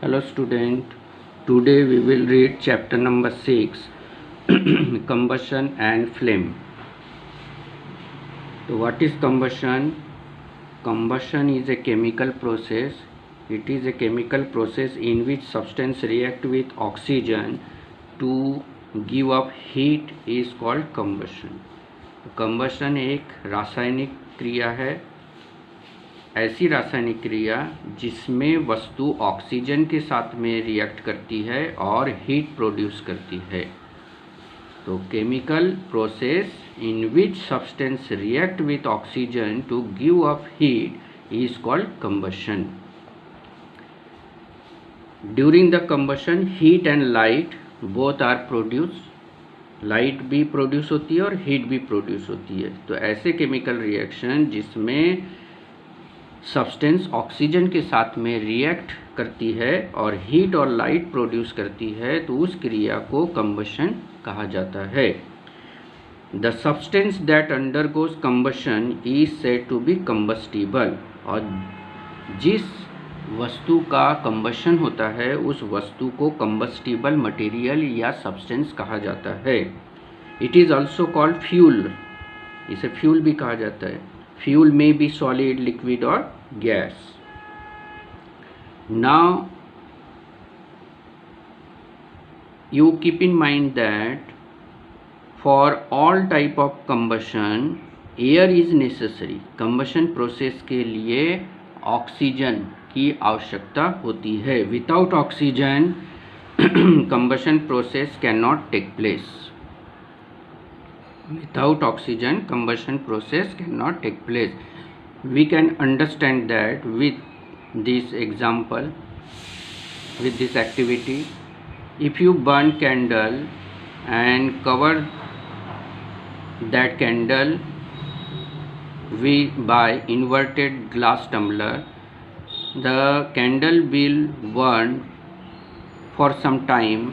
Hello student, today we will read chapter number 6 combustion and flame. So what is combustion? Combustion is a chemical process. It is a chemical process in which substance react with oxygen to give up heat is called combustion. combustion एक रासायनिक क्रिया है, ऐसी रासायनिक क्रिया जिसमें वस्तु oxygen के साथ में रिएक्ट करती है और हीट प्रोड्यूस करती है। तो chemical process in which substance react with oxygen to give up heat is called combustion. During the combustion heat and light both are produce. Light भी प्रोड्यूस होती है और हीट भी प्रोड्यूस होती है। तो ऐसे केमिकल रिएक्शन जिसमें सब्सटेंस ऑक्सीजन के साथ में रिएक्ट करती है और हीट और लाइट प्रोड्यूस करती है, तो उस क्रिया को कंबशन कहा जाता है। The substance that undergoes combustion is said to be combustible. और जिस वस्तु का कंबशन होता है उस वस्तु को कंबस्टिबल मटेरियल या सब्सटेंस कहा जाता है। It is also called fuel. इसे फ्यूल भी कहा जाता है। Fuel may be solid, liquid or gas. Now you keep in mind that for all type of combustion air is necessary. Combustion process के लिए ऑक्सीजन की आवश्यकता होती है। Without oxygen combustion process cannot take place. Without oxygen combustion process cannot take place. We can understand that with this example, with this activity. If you burn candle and cover that candle by inverted glass tumbler, the candle will burn for some time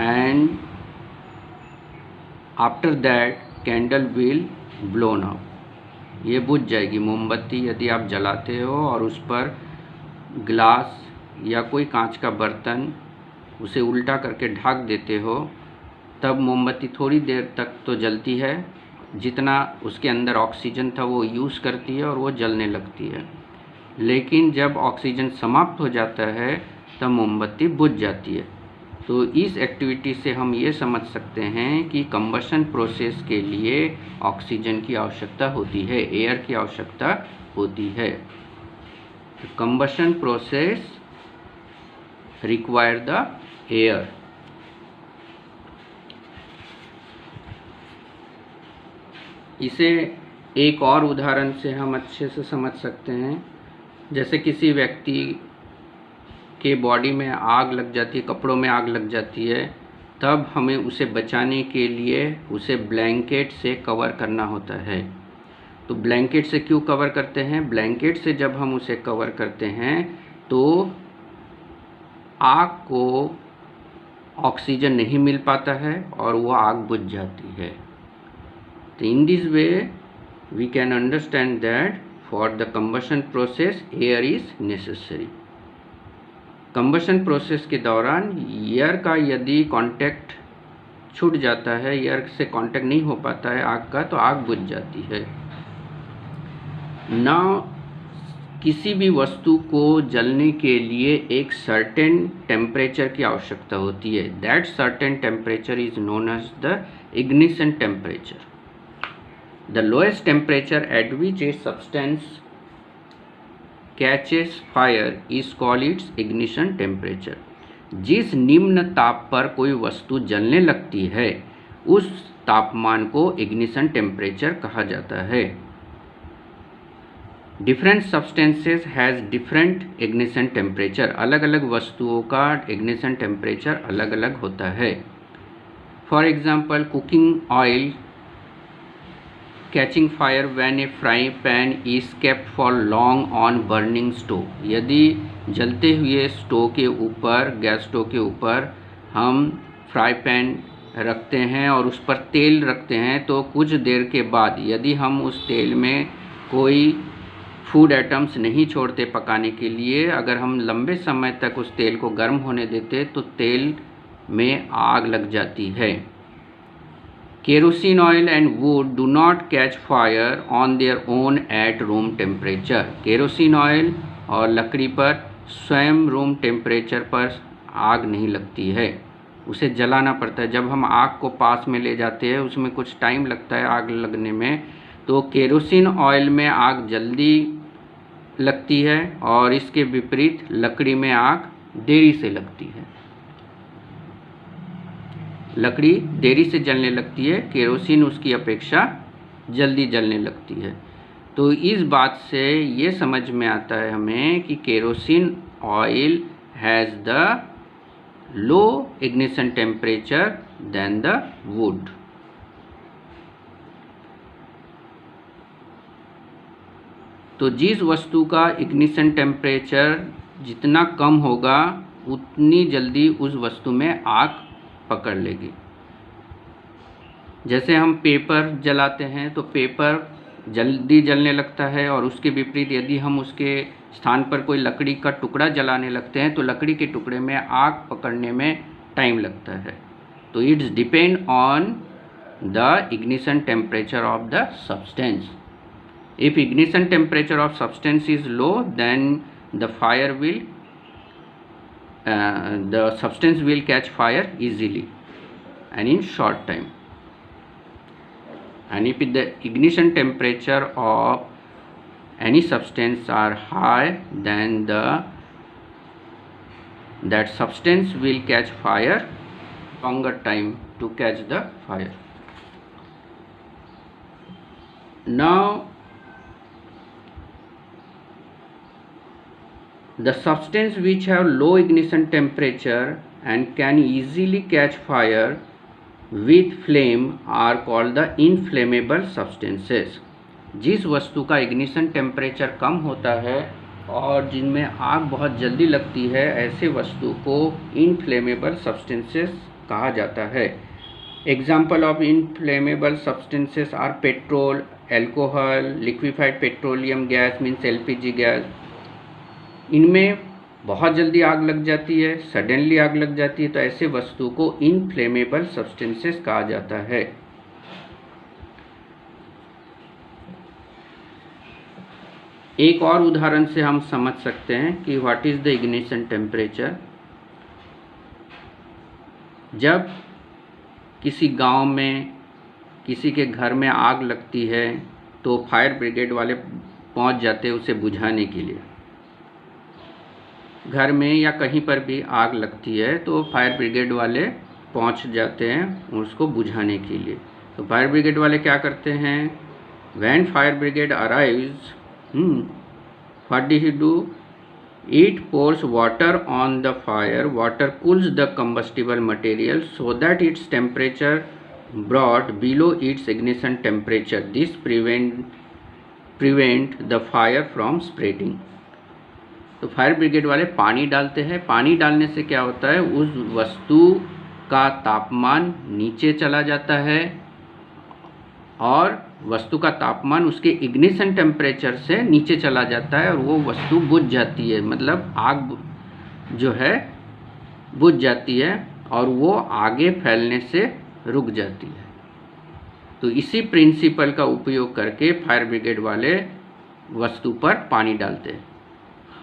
and after that candle will blown up. ये बुझ जाएगी। मोमबत्ती यदि आप जलाते हो और उस पर ग्लास या कोई कांच का बर्तन उसे उल्टा करके ढक देते हो, तब मोमबत्ती थोड़ी देर तक तो जलती है, जितना उसके अंदर ऑक्सीजन था वो यूज़ करती है और वो जलने लगती है। लेकिन जब ऑक्सीजन समाप्त हो जाता है तब मोमबत्ती बुझ जाती है। तो इस एक्टिविटी से हम ये समझ सकते हैं कि कंबशन प्रोसेस के लिए ऑक्सीजन की आवश्यकता होती है, एयर की आवश्यकता होती है। Combustion process require the air. इसे एक और उदाहरण से हम अच्छे से समझ सकते हैं। जैसे किसी व्यक्ति के बॉडी में आग लग जाती है, कपड़ों में आग लग जाती है, तब हमें उसे बचाने के लिए उसे ब्लैंकेट से कवर करना होता है। तो ब्लैंकेट से क्यों कवर करते हैं? ब्लैंकेट से जब हम उसे कवर करते हैं तो आग को ऑक्सीजन नहीं मिल पाता है और वह आग बुझ जाती है। तो in this way we can understand that for the combustion process air is necessary. Combustion process के दौरान एयर का यदि कांटेक्ट छूट जाता है, एयर से कांटेक्ट नहीं हो पाता है आग का, तो आग बुझ जाती है। ना किसी भी वस्तु को जलने के लिए एक सर्टेन टेम्परेचर की आवश्यकता होती है। That certain temperature is known as the ignition temperature. The lowest temperature at which a substance catches fire is called its ignition temperature. जिस निम्न ताप पर कोई वस्तु जलने लगती है उस तापमान को इग्निशन टेम्परेचर कहा जाता है। Different substances has different ignition temperature. अलग अलग वस्तुओं का इग्निशन टेम्परेचर अलग अलग होता है। For example cooking oil catching fire when A fry pan is kept for long on burning stove. यदि जलते हुए स्टोव के ऊपर, गैस स्टोव के ऊपर हम फ्राई पैन रखते हैं और उस पर तेल रखते हैं, तो कुछ देर के बाद यदि हम उस तेल में कोई फूड आइटम्स नहीं छोड़ते पकाने के लिए। अगर हम लंबे समय तक उस तेल को गर्म होने देते तो तेल में आग लग जाती है। Kerosene oil and would do not catch fire on their own at room temperature. Kerosene oil और लकड़ी पर स्वयं रूम टेम्परेचर पर आग नहीं लगती है, उसे जलाना पड़ता है। जब हम आग को पास में ले जाते हैं उसमें कुछ टाइम लगता है आग लगने में, तो केरोसिन ऑयल में आग जल्दी लगती है और इसके विपरीत लकड़ी में आग देरी से लगती है। लकड़ी देरी से जलने लगती है, केरोसिन उसकी अपेक्षा जल्दी जलने लगती है। तो इस बात से ये समझ में आता है हमें कि kerosene oil has the low ignition temperature than the wood. तो जिस वस्तु का इग्निशन टेम्परेचर जितना कम होगा उतनी जल्दी उस वस्तु में आग पकड़ लेगी। जैसे हम पेपर जलाते हैं तो पेपर जल्दी जलने लगता है, और उसके विपरीत यदि हम उसके स्थान पर कोई लकड़ी का टुकड़ा जलाने लगते हैं तो लकड़ी के टुकड़े में आग पकड़ने में टाइम लगता है। तो it's depend on the ignition temperature of the substance. If ignition temperature of substance is low then the fire will the substance will catch fire easily and in short time. And if the ignition temperature of any substance are high, then that substance will catch fire longer time to catch the fire. Now the substance which have low ignition temperature and can easily catch fire with flame are called the inflammable substances. जिस वस्तु का ignition temperature कम होता है और जिनमें आग बहुत जल्दी लगती है, ऐसे वस्तु को इनफ्लेमेबल सब्सटेंसेस कहा जाता है। Example of inflammable substances are petrol, alcohol, liquefied petroleum gas means LPG gas. इनमें बहुत जल्दी आग लग जाती है, सडनली आग लग जाती है, तो ऐसे वस्तु को इनफ्लेमेबल सब्सटेंसेस कहा जाता है। एक और उदाहरण से हम समझ सकते हैं कि what is the ignition temperature. जब किसी गांव में किसी के घर में आग लगती है तो फायर ब्रिगेड वाले पहुंच जाते हैं उसे बुझाने के लिए। घर में या कहीं पर भी आग लगती है तो फायर ब्रिगेड वाले पहुंच जाते हैं उसको बुझाने के लिए। तो फायर ब्रिगेड वाले क्या करते हैं? When fire brigade arrives, what did he do? It pours water on the fire. Water cools the combustible material so that its temperature brought below its ignition temperature. This prevent the fire from spreading. तो fire brigade वाले पानी डालते हैं। पानी डालने से क्या होता है? उस वस्तु का तापमान नीचे चला जाता है और वस्तु का तापमान उसके इग्निशन टेम्परेचर से नीचे चला जाता है और वो वस्तु बुझ जाती है, मतलब आग जो है बुझ जाती है और वो आगे फैलने से रुक जाती है। तो इसी प्रिंसिपल का उपयोग करके फायर ब्रिगेड वाले वस्तु पर पानी डालते हैं।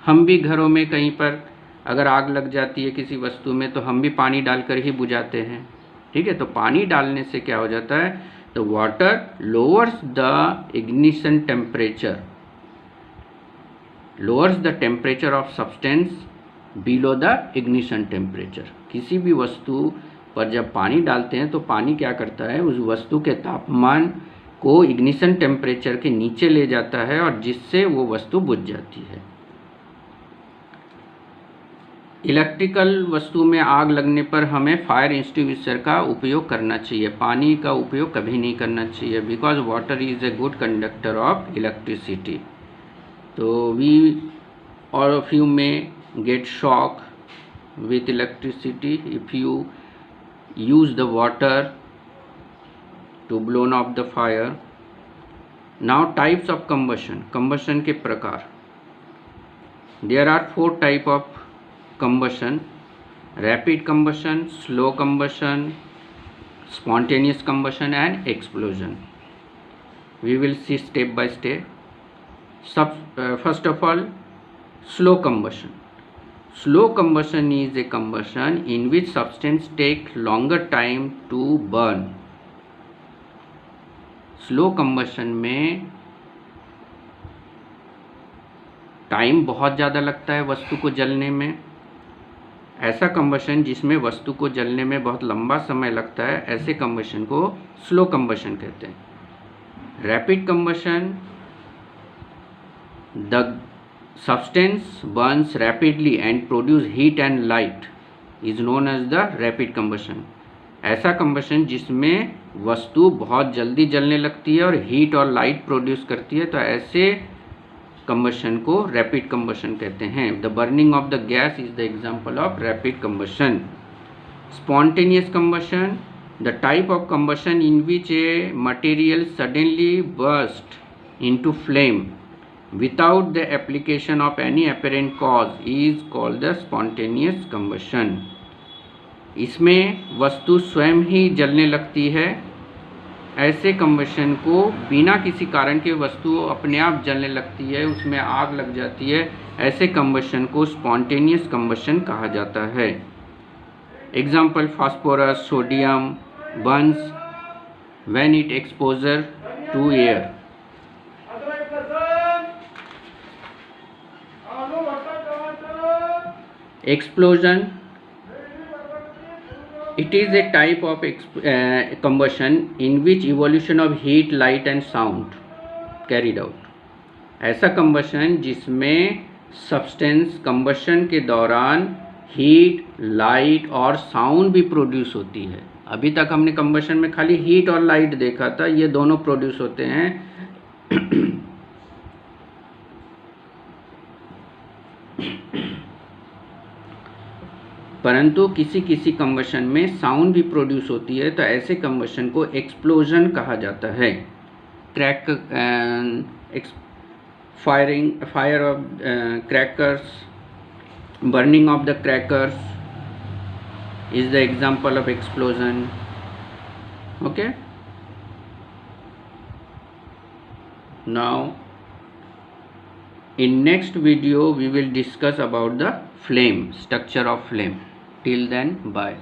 हम भी घरों में कहीं पर अगर आग लग जाती है किसी वस्तु में तो हम भी पानी डालकर ही बुझाते हैं, ठीक है। तो पानी डालने से क्या हो जाता है? The water lowers the ignition temperature, lowers the temperature of substance below the ignition temperature. किसी भी वस्तु पर जब पानी डालते हैं तो पानी क्या करता है? उस वस्तु के तापमान को इग्निशन टेम्परेचर के नीचे ले जाता है और जिससे वो वस्तु बुझ जाती है। इलेक्ट्रिकल वस्तु में आग लगने पर हमें फायर एक्सटिंग्विशर का उपयोग करना चाहिए, पानी का उपयोग कभी नहीं करना चाहिए, because water is a good conductor of electricity. तो we all of you may get shock with electricity if you use the water to blow off the fire, now types of combustion, combustion के प्रकार। There are 4 type of combustion: rapid combustion, slow combustion, spontaneous combustion and explosion. We will see step by step. First of all, slow combustion. Slow combustion is a combustion in which substance take longer time to burn. Slow combustion में time बहुत ज़्यादा लगता है वस्तु को जलने में। ऐसा कंबशन जिसमें वस्तु को जलने में बहुत लंबा समय लगता है, ऐसे कंबशन को स्लो कंबशन कहते हैं। Rapid combustion, the substance burns rapidly and produce heat and light is known as the rapid combustion. ऐसा कंबशन जिसमें वस्तु बहुत जल्दी जलने लगती है और हीट और लाइट प्रोड्यूस करती है, तो ऐसे कंबशन को रैपिड कंबशन कहते हैं। The burning of the gas is the example of rapid combustion. Spontaneous combustion, the type of combustion in which a material suddenly burst into flame without the application of any apparent cause is called the spontaneous combustion. इसमें वस्तु स्वयं ही जलने लगती है, ऐसे combustion को बिना किसी कारण के वस्तु अपने आप जलने लगती है, उसमें आग लग जाती है, ऐसे कंबशन को स्पॉन्टेनियस कंबशन कहा जाता है। Example, phosphorus, sodium burns when it exposure to air. Explosion, it is a type of combustion in which evolution of heat, light and sound carried out. ऐसा कंबशन जिसमें सब्सटेंस कंबशन के दौरान heat, light और sound भी produce होती है। अभी तक हमने कंबशन में खाली हीट और लाइट देखा था, ये दोनों प्रोड्यूस होते हैं। परंतु किसी किसी कंबशन में साउंड भी प्रोड्यूस होती है, तो ऐसे कंबशन को एक्सप्लोजन कहा जाता है। Fire of crackers, burning of the crackers is the example of explosion. Okay, now in next video we will discuss about the flame, structure of flame. Till then, bye.